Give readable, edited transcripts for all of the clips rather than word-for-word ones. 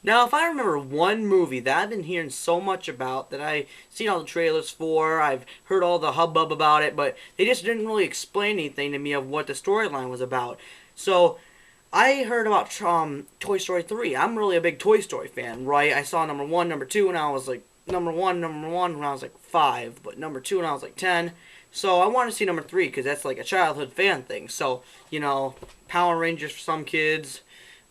Now, if I remember one movie that I've been hearing so much about, that I've seen all the trailers for, I've heard all the hubbub about it, but they just didn't really explain anything to me of what the storyline was about. So, I heard about Toy Story 3. I'm really a big Toy Story fan, right? I saw number 1, number 2, and I was like, number 1 when I was like 5, but number 2 when I was like 10. So, I want to see number 3 because that's like a childhood fan thing. So, Power Rangers for some kids,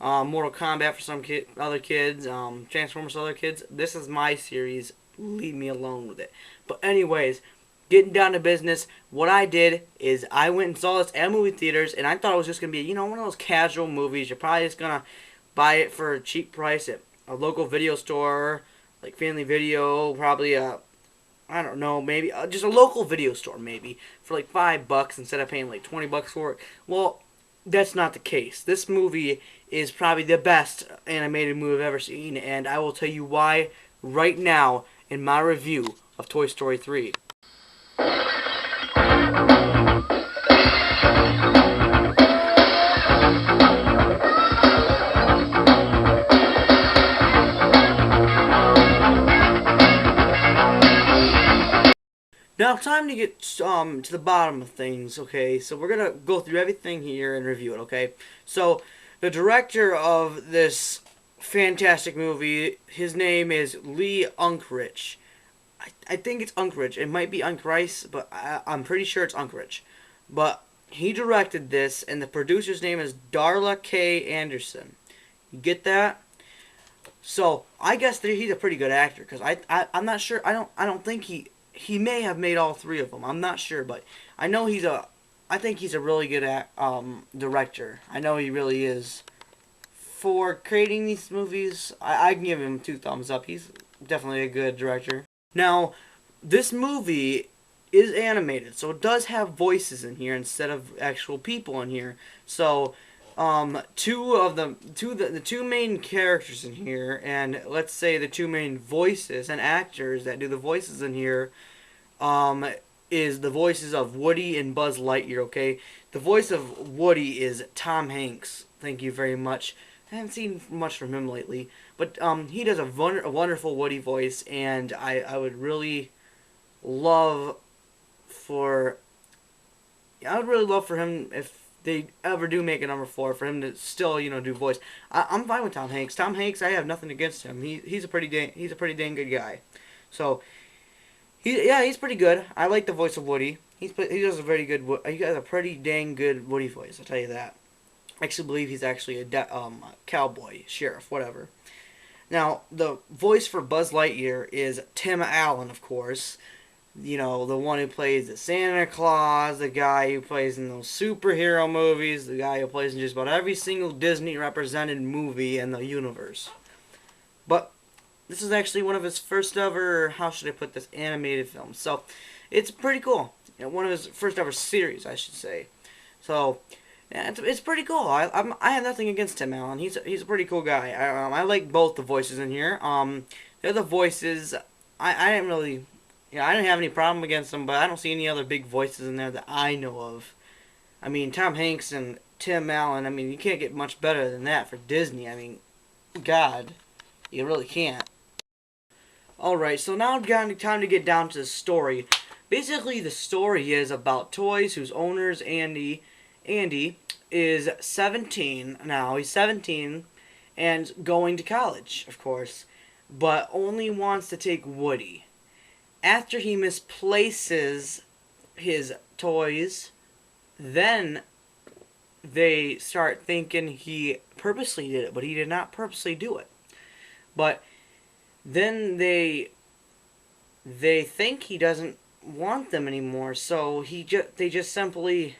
Mortal Kombat for some other kids, Transformers for other kids. This is my series. Leave me alone with it. But anyways, getting down to business, what I did is I went and saw this at movie theaters, and I thought it was just gonna be, one of those casual movies. You're probably just gonna buy it for a cheap price at a local video store, like Family Video, probably I don't know, maybe just a local video store, maybe for like $5 instead of paying like $20 for it. Well, that's not the case. This movie is probably the best animated movie I've ever seen, and I will tell you why right now in my review of Toy Story 3. Now, time to get to the bottom of things, okay? So we're gonna go through everything here and review it, okay? So, the director of this fantastic movie, his name is Lee Unkrich. I think it's Unkrich. It might be Unkrice, but I'm pretty sure it's Unkrich. But he directed this, and the producer's name is Darla K. Anderson. You get that? So I guess he's a pretty good actor because I'm not sure. I don't think he may have made all three of them. I'm not sure, but I know I think he's a really good director. I know he really is. For creating these movies, I can give him two thumbs up. He's definitely a good director. Now, this movie is animated, so it does have voices in here instead of actual people in here. So, the two main characters in here, and let's say the two main voices and actors that do the voices in here, um, is the voices of Woody and Buzz Lightyear. Okay, the voice of Woody is Tom Hanks. Thank you very much. I haven't seen much from him lately, but he does a wonderful Woody voice, and I would really love for I would really love for him if they ever do make a number 4 for him to still do voice. I'm fine with Tom Hanks. Tom Hanks, I have nothing against him. He's a pretty dang good guy. So he's pretty good. I like the voice of Woody. He does a very good. He has a pretty dang good Woody voice. I'll tell you that. I actually believe he's actually a cowboy, sheriff, whatever. Now, the voice for Buzz Lightyear is Tim Allen, of course. The one who plays the Santa Claus, the guy who plays in those superhero movies, the guy who plays in just about every single Disney represented movie in the universe. But this is actually one of his first ever, how should I put this, animated films. So, it's pretty cool. One of his first ever series, I should say. So, yeah, it's pretty cool. I have nothing against Tim Allen. He's a pretty cool guy. I like both the voices in here. The other voices, I didn't really, I didn't have any problem against them, but I don't see any other big voices in there that I know of. I mean, Tom Hanks and Tim Allen. I mean, you can't get much better than that for Disney. I mean, God, you really can't. All right, so now it's time to get down to the story. Basically, the story is about toys whose owners Andy is 17 now. He's 17 and going to college, of course, but only wants to take Woody. After he misplaces his toys, then they start thinking he purposely did it, but he did not purposely do it. But then they think he doesn't want them anymore, so they just simply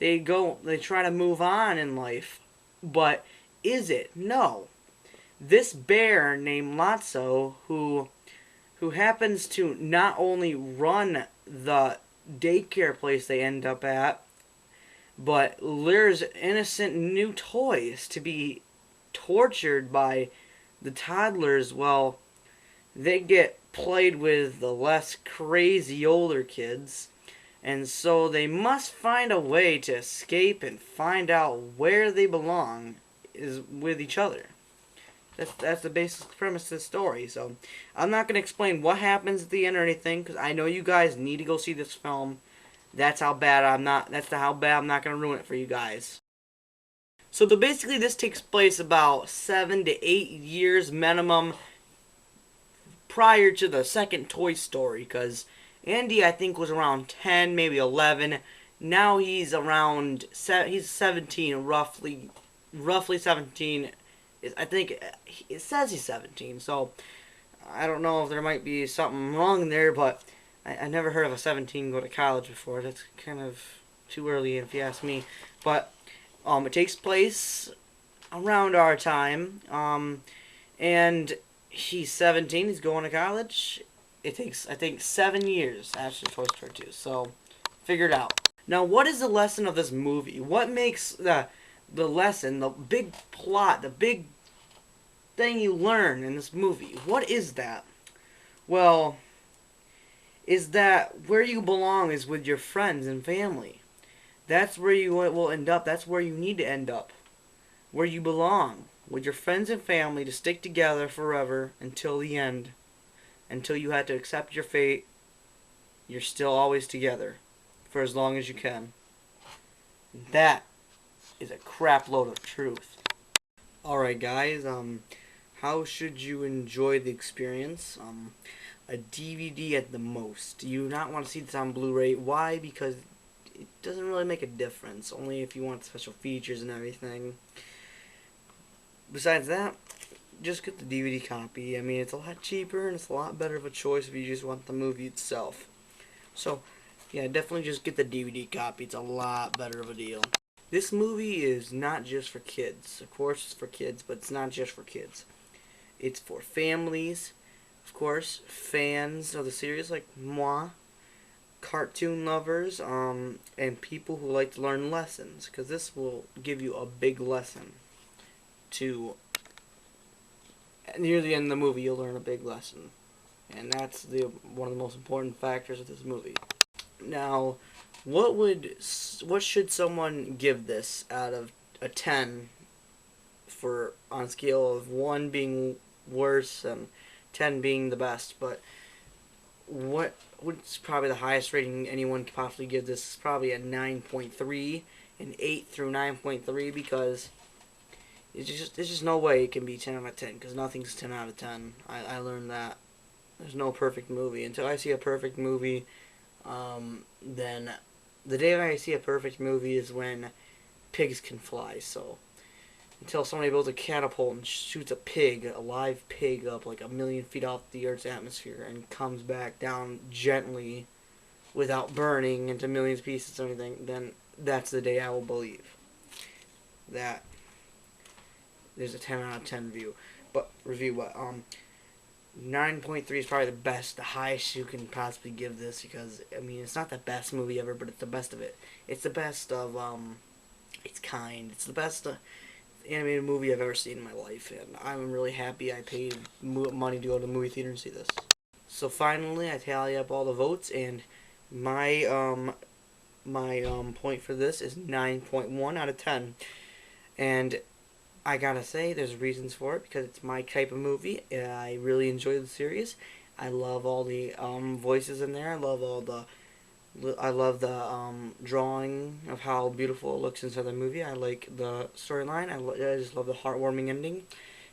they try to move on in life. But is it? No. This bear named Lotso, who happens to not only run the daycare place they end up at, but lures innocent new toys to be tortured by the toddlers. Well, they get played with the less crazy older kids, and so they must find a way to escape and find out where they belong is with each other. That's the basic premise of the story. So I'm not gonna explain what happens at the end or anything, because I know you guys need to go see this film. That's how bad I'm not. How bad I'm not gonna ruin it for you guys. So basically, this takes place about 7 to 8 years minimum prior to the second Toy Story, because Andy, I think, was around 10, maybe 11. Now he's around he's 17, roughly 17. I think it says he's 17, so I don't know if there might be something wrong there, but I never heard of a 17 go to college before. That's kind of too early, if you ask me. But it takes place around our time, and he's 17. He's going to college. It takes, I think, 7 years after Toy Story 2. So figure it out. Now, what is the lesson of this movie? What makes the lesson, the big plot, the big thing you learn in this movie? What is that? Well, is that where you belong is with your friends and family. That's where you will end up. That's where you need to end up. Where you belong. With your friends and family, to stick together forever until the end. Until you have to accept your fate. You're still always together. For as long as you can. That is a crap load of truth. Alright guys, how should you enjoy the experience? A DVD at the most. You do not want to see this on Blu-ray. Why? Because it doesn't really make a difference. Only if you want special features and everything. Besides that, just get the DVD copy. I mean, it's a lot cheaper and it's a lot better of a choice if you just want the movie itself. So, yeah, definitely just get the DVD copy. It's a lot better of a deal. This movie is not just for kids. Of course it's for kids, but it's not just for kids. It's for families, of course, fans of the series like moi, cartoon lovers, and people who like to learn lessons, because this will give you a big lesson. Near the end of the movie, you'll learn a big lesson, and that's one of the most important factors of this movie. Now, what should someone give this out of a 10 on a scale of 1 being worse and 10 being the best? But what's probably the highest rating anyone could possibly give this? Is probably a 9.3, an 8 through 9.3, because there's just no way it can be 10 out of 10, because nothing's 10 out of 10. I learned that. There's no perfect movie. Until I see a perfect movie, then the day I see a perfect movie is when pigs can fly. So until somebody builds a catapult and shoots a live pig up like 1,000,000 feet off the Earth's atmosphere and comes back down gently without burning into millions of pieces or anything, then that's the day I will believe that there's a 10 out of 10 review. But 9.3 is probably the best, the highest you can possibly give this, because, I mean, it's not the best movie ever, but it's the best of it. It's the best of, its kind. It's the best animated movie I've ever seen in my life, and I'm really happy I paid money to go to the movie theater and see this. So finally, I tally up all the votes, and my point for this is 9.1 out of 10. And I gotta say, there's reasons for it, because it's my type of movie. I really enjoy the series. I love all the voices in there. I love the drawing of how beautiful it looks inside the movie. I like the storyline. I just love the heartwarming ending,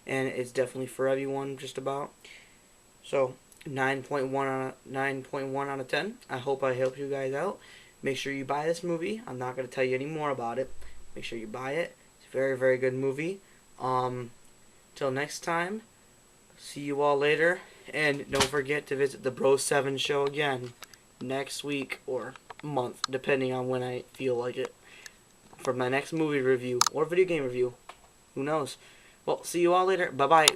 and it's definitely for everyone, just about. So 9.1 out of 10. I hope I helped you guys out. Make sure you buy this movie. I'm not gonna tell you any more about it. Make sure you buy it. Very, very good movie. Till next time, see you all later, and don't forget to visit the Bro 7 show again next week or month, depending on when I feel like it, for my next movie review or video game review. Who knows? Well, see you all later. Bye-bye.